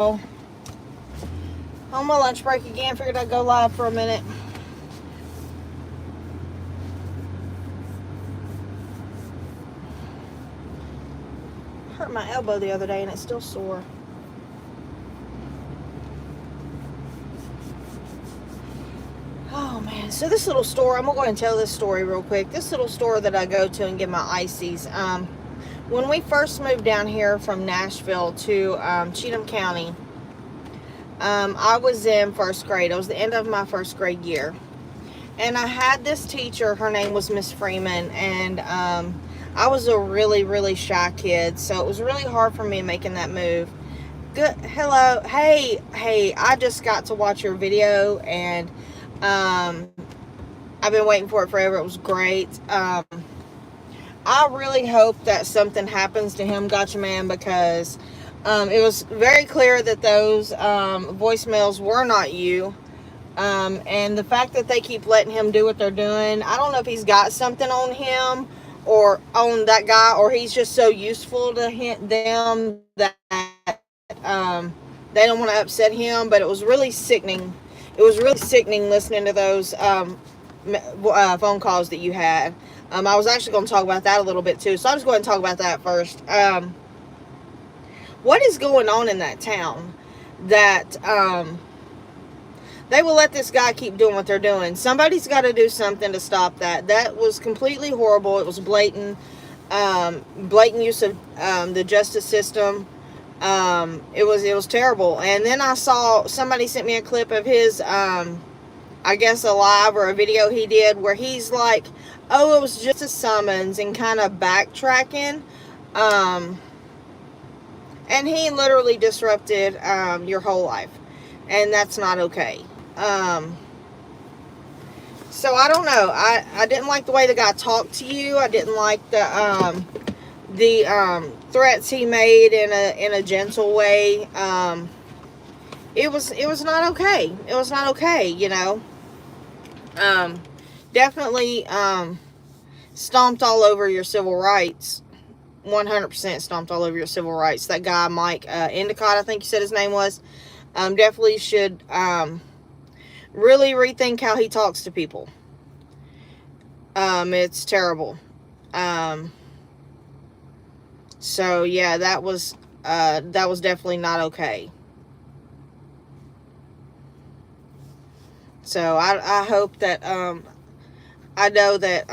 On my lunch break again. Figured I'd go live for a minute. Hurt my elbow the other day and it's still sore. Oh man, so this little store, I'm gonna go ahead and tell this story real quick. This little store that I go to and get my ices. When we first moved down here from Nashville to Cheatham County, I was in first grade. It was the end of my first grade year. And I had this teacher, her name was Miss Freeman, and I was a really, really shy kid, so it was really hard for me making that move. Good, hello, hey, I just got to watch your video, and I've been waiting for it forever. It was great. I really hope that something happens to him, Gotcha Man, because it was very clear that those voicemails were not you. And the fact that they keep letting him do what they're doing, I don't know if he's got something on him or on that guy, or he's just so useful to them that they don't want to upset him. But it was really sickening. It was really sickening listening to those phone calls that you had. I was actually going to talk about that a little bit too, so I'll just go ahead and talk about that first. What is going on in that town that they will let this guy keep doing what they're doing? Somebody's got to do something to stop that. That was completely horrible. It was blatant use of the justice system. It was terrible. And then I saw somebody sent me a clip of his, I guess a live or a video he did where he's like, oh, it was just a summons, and kind of backtracking. And he literally disrupted your whole life. And that's not okay. So I don't know. I didn't like the way the guy talked to you. I didn't like the threats he made in a gentle way. It was not okay. It was not okay, you know. Definitely stomped all over your civil rights. 100% stomped all over your civil rights. That guy, Mike Endicott, I think you said his name was, definitely should really rethink how he talks to people. It's terrible. So yeah, that was definitely not okay. So I hope that I know that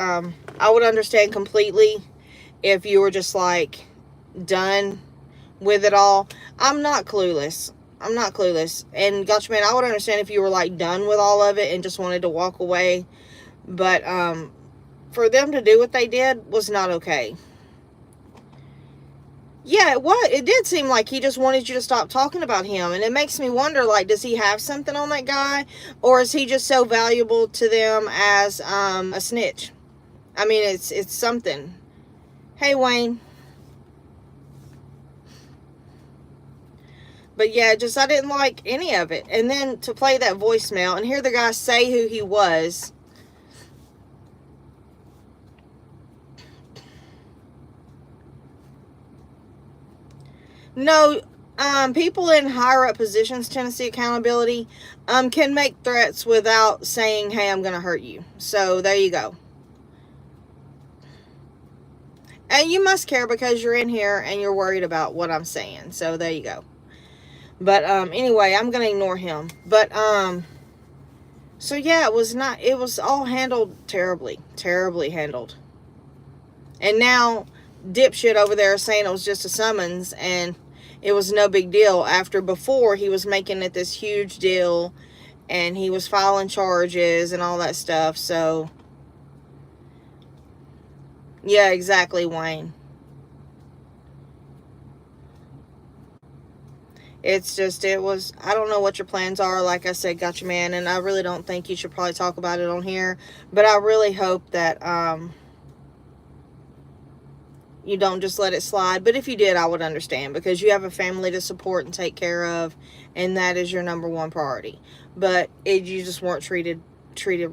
I would understand completely if you were just like done with it all. I'm not clueless. And Gotcha Man, I would understand if you were like done with all of it and just wanted to walk away. But for them to do what they did was not okay. Yeah, it did seem like he just wanted you to stop talking about him. And it makes me wonder, like, does he have something on that guy? Or is he just so valuable to them as a snitch? I mean, it's something. Hey, Wayne. But yeah, just I didn't like any of it. And then to play that voicemail and hear the guy say who he was. No, people in higher up positions, Tennessee Accountability, can make threats without saying, hey, I'm going to hurt you. So there you go. And you must care because you're in here and you're worried about what I'm saying. So there you go. But anyway, I'm going to ignore him. But so yeah, it was all handled terribly handled. And now dipshit over there saying it was just a summons and it was no big deal, after before he was making it this huge deal and he was filing charges and all that stuff. So yeah, exactly, Wayne. It's just, I don't know what your plans are. Like I said, Gotcha Man, and I really don't think you should probably talk about it on here. But I really hope that you don't just let it slide. But if you did, I would understand, because you have a family to support and take care of, and that is your number one priority. But you just weren't treated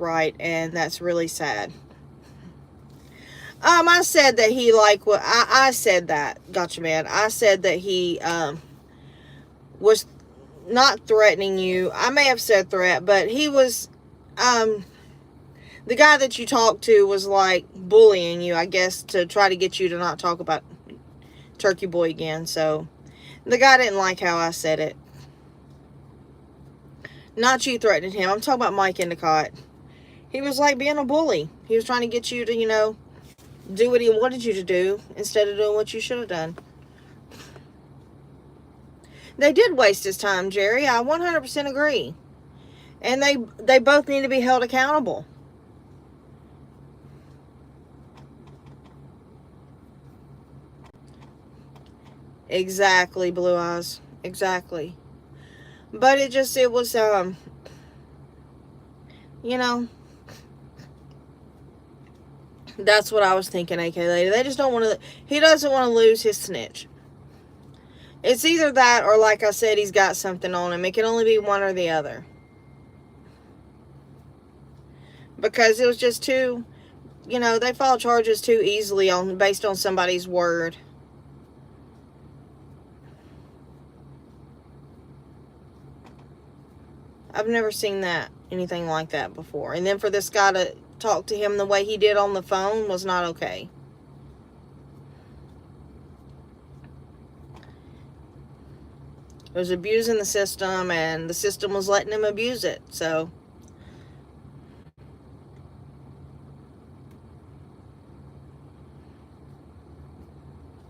right, and that's really sad. I said that he I said that, Gotcha Man. I said that he was not threatening you. I may have said threat, but he was, the guy that you talked to was like bullying you, I guess, to try to get you to not talk about Turkey Boy again. So the guy didn't like how I said it. Not you threatening him. I'm talking about Mike Endicott. He was like being a bully. He was trying to get you to, you know, do what he wanted you to do instead of doing what you should have done. They did waste his time, Jerry. I 100% agree. And they both need to be held accountable. Exactly, Blue Eyes. Exactly. But it was, you know, that's what I was thinking, AK Lady. They just don't want to, he doesn't want to lose his snitch. It's either that or, like I said, he's got something on him. It can only be one or the other. Because it was just too, you know, they file charges too easily based on somebody's word. I've never seen anything like that before. And then for this guy to talk to him the way he did on the phone was not okay. It was abusing the system, and the system was letting him abuse it. So,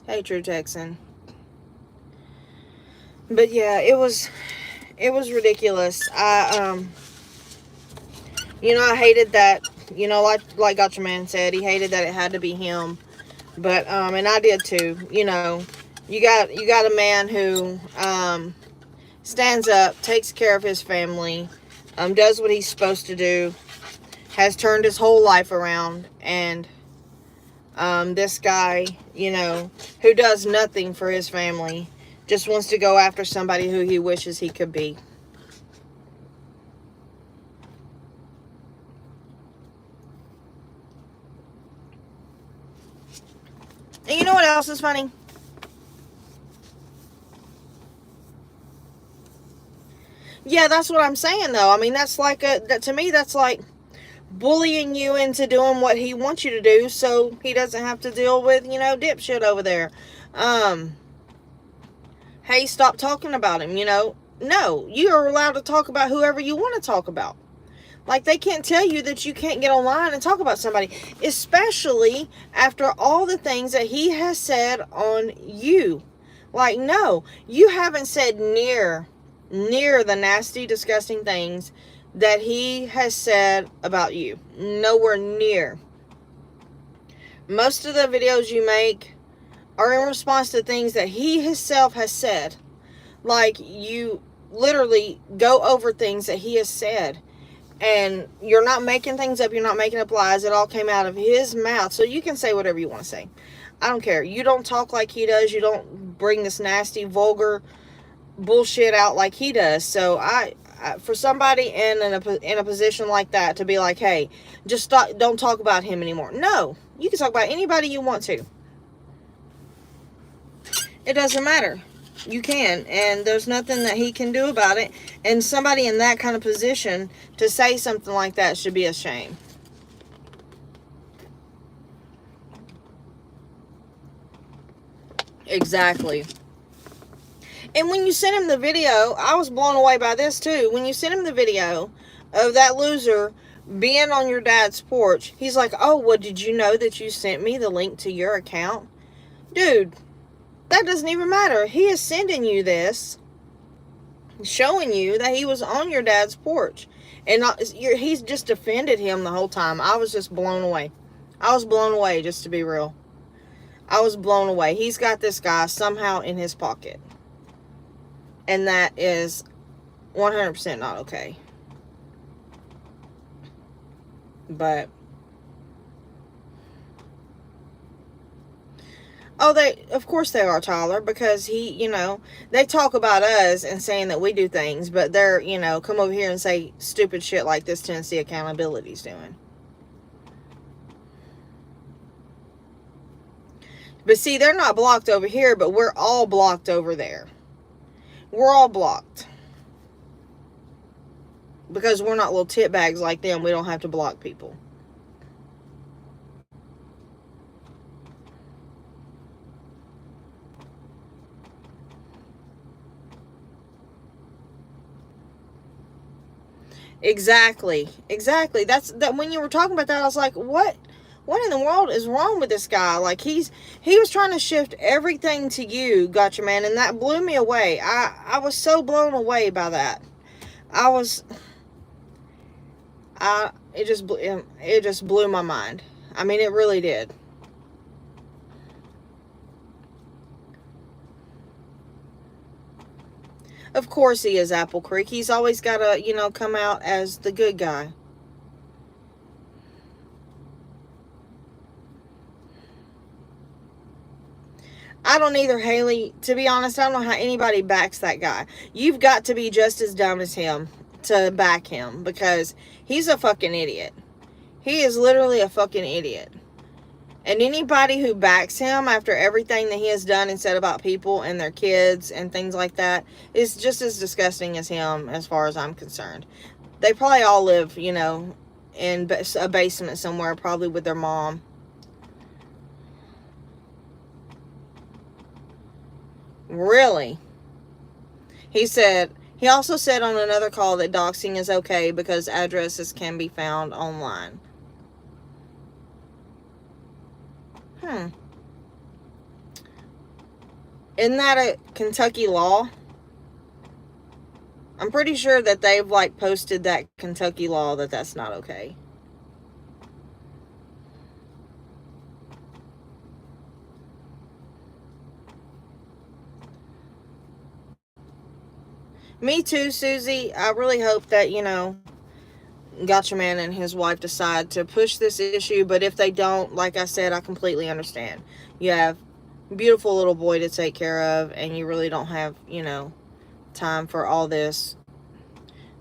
hey, True Texan. But yeah, it was ridiculous. You know, I hated that, you know, like Gotcha Man said, he hated that it had to be him. But, and I did too. You know, you got a man who, stands up, takes care of his family, does what he's supposed to do, has turned his whole life around, and, this guy, you know, who does nothing for his family, just wants to go after somebody who he wishes he could be. And you know what else is funny? Yeah, that's what I'm saying, though. I mean, that's like to me, that's like bullying you into doing what he wants you to do so he doesn't have to deal with, you know, dipshit over there. Hey, stop talking about him, you know. No, you are allowed to talk about whoever you want to talk about. Like, they can't tell you that you can't get online and talk about somebody, especially after all the things that he has said on you. Like, no, you haven't said near the nasty, disgusting things that he has said about you. Nowhere near. Most of the videos you make are in response to things that he himself has said. Like, you literally go over things that he has said. And you're not making things up. You're not making up lies. It all came out of his mouth. So you can say whatever you want to say. I don't care. You don't talk like he does. You don't bring this nasty, vulgar bullshit out like he does. So I for somebody in a position like that to be like, hey, just stop, don't talk about him anymore. No, you can talk about anybody you want to. It doesn't matter. You can, and there's nothing that he can do about it. And somebody in that kind of position to say something like that should be a shame. Exactly. And when you sent him the video, I was blown away by this too. When you sent him the video of that loser being on your dad's porch, he's like, oh, well, did you know that you sent me the link to your account? Dude, that doesn't even matter. He is sending you this, showing you that he was on your dad's porch. And he's just defended him the whole time. I was just blown away. I was blown away, just to be real. I was blown away. He's got this guy somehow in his pocket. And that is 100% not okay. But, oh, of course they are, Tyler, because they talk about us and saying that we do things, but they're, come over here and say stupid shit like this Tennessee Accountability's doing. But see, they're not blocked over here, but we're all blocked over there. We're all blocked. Because we're not little tit bags like them, we don't have to block people. Exactly. Exactly. That's that when you were talking about that, I was like, what in the world is wrong with this guy? Like he was trying to shift everything to you, Gotcha Man, and that blew me away. I was so blown away by that. I was I it just blew my mind. I mean, it really did. Of course he is, Apple Creek. He's always got to, come out as the good guy. I don't either, Haley. To be honest, I don't know how anybody backs that guy. You've got to be just as dumb as him to back him, because he's a fucking idiot. He is literally a fucking idiot. And anybody who backs him after everything that he has done and said about people and their kids and things like that is just as disgusting as him, as far as I'm concerned. They probably all live, in a basement somewhere, probably with their mom. Really? He also said on another call that doxing is okay because addresses can be found online. Isn't that a Kentucky law? I'm pretty sure that they've posted that Kentucky law that that's not okay. Me too, Susie. I really hope that, Gotcha Man and his wife decide to push this issue, but if they don't, like I said, I completely understand. You have a beautiful little boy to take care of, and you really don't have, time for all this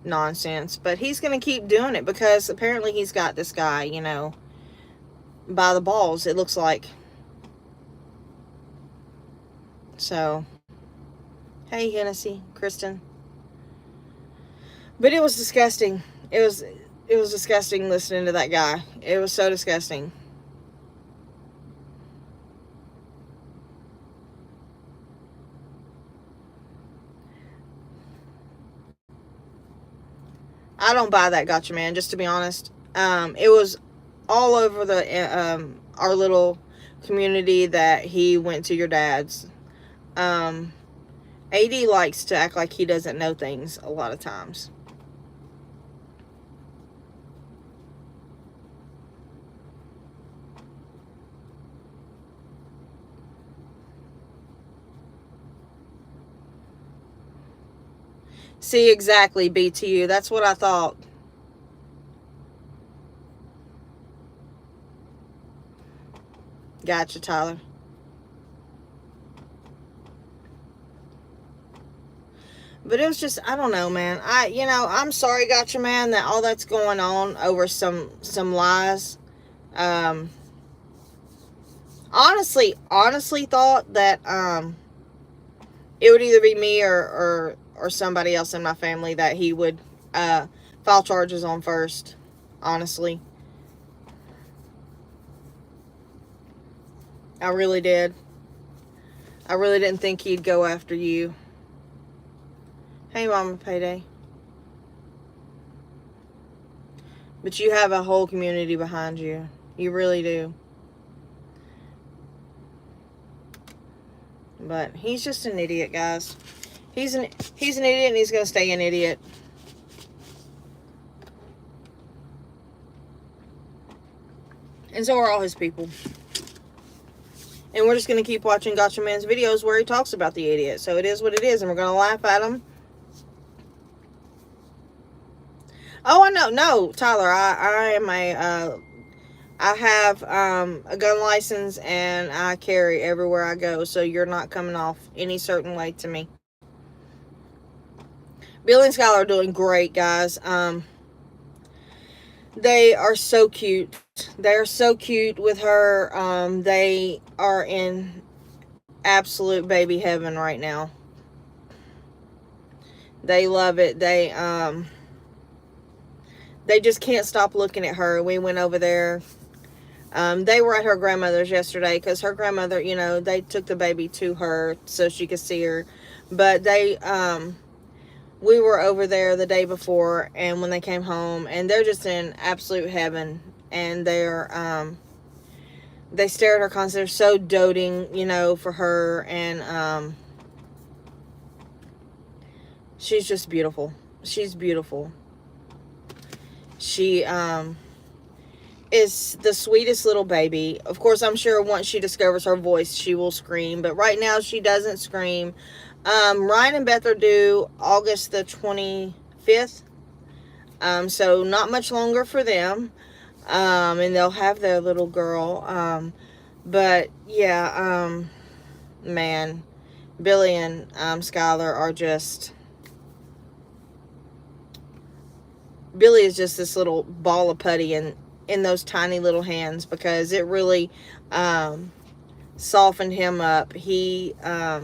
nonsense. But he's going to keep doing it because apparently he's got this guy, by the balls, it looks like. So, hey, Hennessy, Kristen. But it was disgusting. It was disgusting listening to that guy. It was so disgusting. I don't buy that, Gotcha Man, just to be honest. It was all over our little community that he went to your dad's. AD likes to act like he doesn't know things a lot of times. See, exactly, BTU. That's what I thought. Gotcha, Tyler. But it was just, I don't know, man. I'm sorry, Gotcha Man, that all that's going on over some lies. Honestly thought that it would either be me or somebody else in my family that he would file charges on first. Honestly, I really did. I really didn't think he'd go after you. Hey, Mama Payday. But you have a whole community behind you. You really do. But he's just an idiot, guys. He's an idiot, and he's going to stay an idiot. And so are all his people. And we're just going to keep watching Gotcha Man's videos where he talks about the idiot. So it is what it is, and we're going to laugh at him. Oh, I know. No, Tyler, I am I have a gun license, and I carry everywhere I go, so you're not coming off any certain way to me. Billy and Skylar are doing great, guys. They are so cute. They are so cute with her. They are in absolute baby heaven right now. They love it. they just can't stop looking at her. We went over there. They were at her grandmother's yesterday because her grandmother, you know, they took the baby to her so she could see her. But we were over there the day before, and when they came home, and they're just in absolute heaven. And they stare at her constantly. They're so doting, you know, for her. And she's just beautiful. She's beautiful. She is the sweetest little baby. Of course, I'm sure once she discovers her voice, she will scream. But right now, she doesn't scream. Ryan and Beth are due August the 25th. So not much longer for them. And they'll have their little girl. But yeah, man, Billy and Skylar are just... Billy is just this little ball of putty in those tiny little hands, because it really softened him up. He's a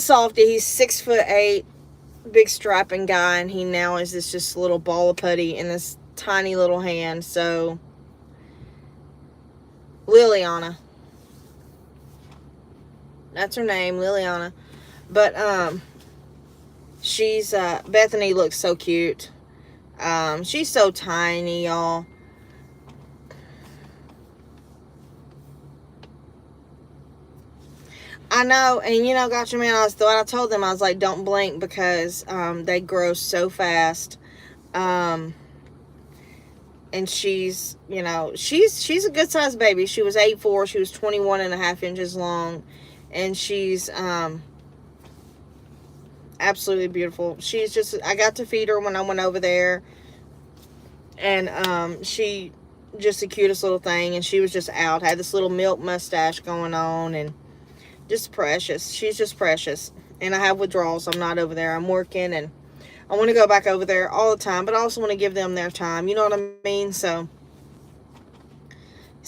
softie. He's 6'8", big strapping guy, and he now is this just little ball of putty in this tiny little hand. So Liliana, that's her name, Liliana. But she's Bethany looks so cute. She's so tiny, y'all. I know, and you know, gotcha, man, I told them, I was like, don't blink, because they grow so fast. And she's, you know, she's a good sized baby. She was 8'4", she was 21.5 inches long, and she's absolutely beautiful. She's just, I got to feed her when I went over there, and she just the cutest little thing, and she was just out, had this little milk mustache going on, and just precious. She's just precious. And I have withdrawals. I'm not over there. I'm working, and I want to go back over there all the time, but I also want to give them their time. You know what I mean? So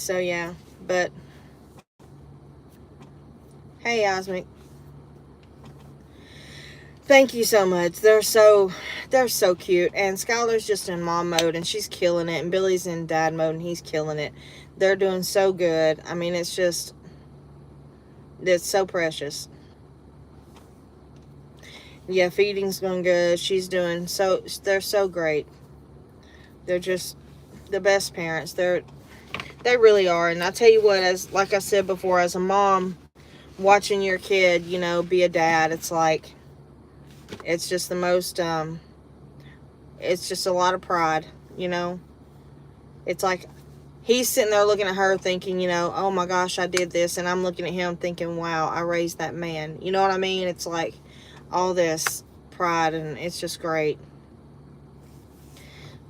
yeah. But hey, Osmic, thank you so much. They're so cute. And Skylar's just in mom mode, and she's killing it. And Billy's in dad mode, and he's killing it. They're doing so good. I mean, it's so precious. Yeah, feeding's going good. She's doing so. They're so great. They're just the best parents. They really are. And I tell you what, like I said before, as a mom, watching your kid, you know, be a dad, it's like, it's just the most, it's just a lot of pride, you know. It's like, he's sitting there looking at her thinking, you know, oh my gosh, I did this. And I'm looking at him thinking, wow, I raised that man. You know what I mean? It's like all this pride, and it's just great.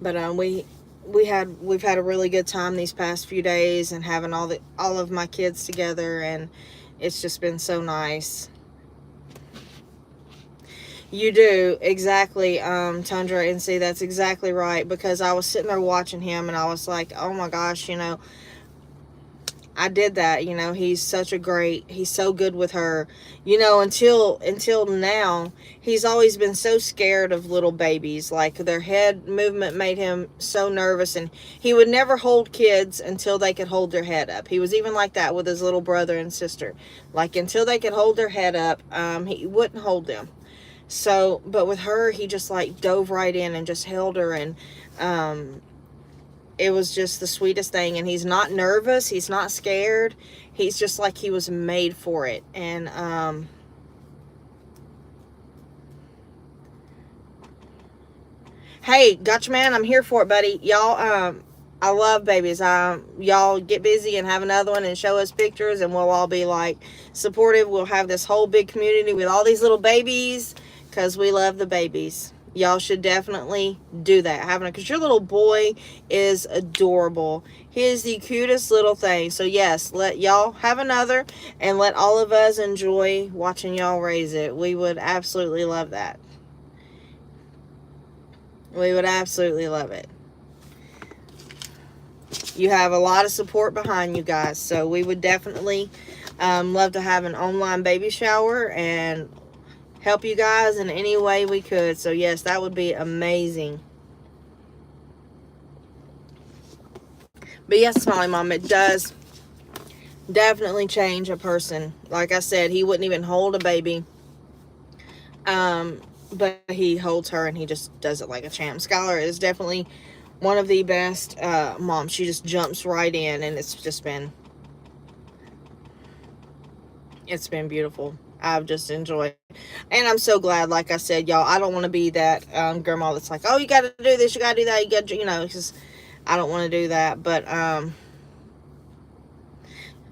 But we've had a really good time these past few days, and having all of my kids together, and it's just been so nice. You do, exactly, Tundra, and see, that's exactly right, because I was sitting there watching him, and I was like, oh my gosh, you know, I did that, you know. He's so good with her, you know. Until now, he's always been so scared of little babies. Like, their head movement made him so nervous, and he would never hold kids until they could hold their head up. He was even like that with his little brother and sister. Like, until they could hold their head up, he wouldn't hold them. So, but with her, he just like dove right in and just held her, and it was just the sweetest thing. And he's not nervous, he's not scared, he's just like he was made for it. And hey, gotcha, man, I'm here for it, buddy. Y'all, I love babies. Y'all get busy and have another one and show us pictures, and we'll all be like supportive. We'll have this whole big community with all these little babies, because we love the babies. Y'all should definitely do that. Because your little boy is adorable. He is the cutest little thing. So yes, let y'all have another, and let all of us enjoy watching y'all raise it. We would absolutely love that. We would absolutely love it. You have a lot of support behind you guys, so we would definitely love to have an online baby shower and help you guys in any way we could. So yes, that would be amazing. But yes, Smiley Mom, it does definitely change a person. Like I said, he wouldn't even hold a baby. But he holds her and he just does it like a champ. Skylar is definitely one of the best moms. She just jumps right in, and it's been beautiful. I've just enjoyed it. And I'm so glad, like I said, y'all, I don't want to be that grandma that's like, oh, you got to do this, you got to do that, you got to, because I don't want to do that. But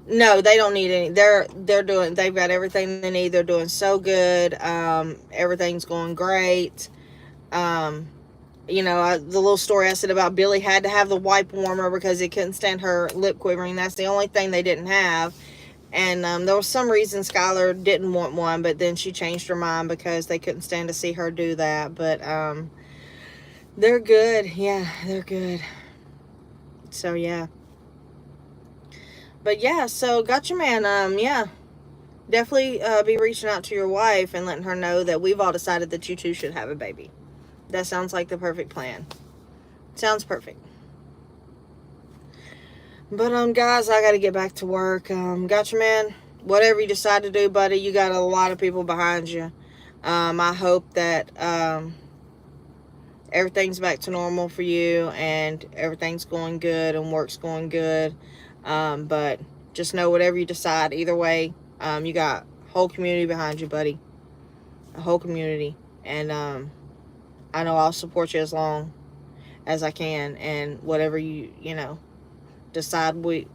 no, they don't need any. They've got everything they need. They're doing so good. Everything's going great. The little story I said about Billy had to have the wipe warmer because he couldn't stand her lip quivering. That's the only thing they didn't have. And there was some reason Skylar didn't want one, but then she changed her mind because they couldn't stand to see her do that. But they're good. Yeah, they're good. So, yeah. But, yeah, so Gotcha Man, yeah. Definitely be reaching out to your wife and letting her know that we've all decided that you two should have a baby. That sounds like the perfect plan. Sounds perfect. But, guys, I got to get back to work. Gotcha Man, whatever you decide to do, buddy, you got a lot of people behind you. I hope that everything's back to normal for you and everything's going good and work's going good. But just know whatever you decide, either way, you got a whole community behind you, buddy. A whole community. And I know I'll support you as long as I can. And whatever you decide, we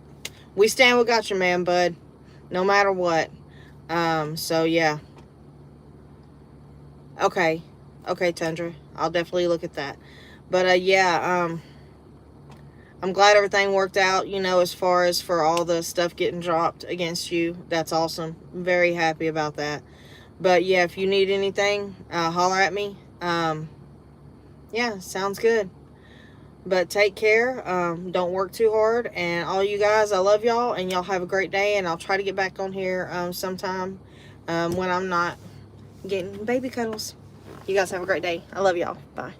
stand with Gotcha Man, bud. No matter what. So, yeah. Okay, Tundra. I'll definitely look at that. But, yeah, I'm glad everything worked out, as far as for all the stuff getting dropped against you. That's awesome. I'm very happy about that. But, yeah, if you need anything, holler at me. Yeah, sounds good. But take care. Don't work too hard. And all you guys, I love y'all. And y'all have a great day. And I'll try to get back on here sometime when I'm not getting baby cuddles. You guys have a great day. I love y'all. Bye.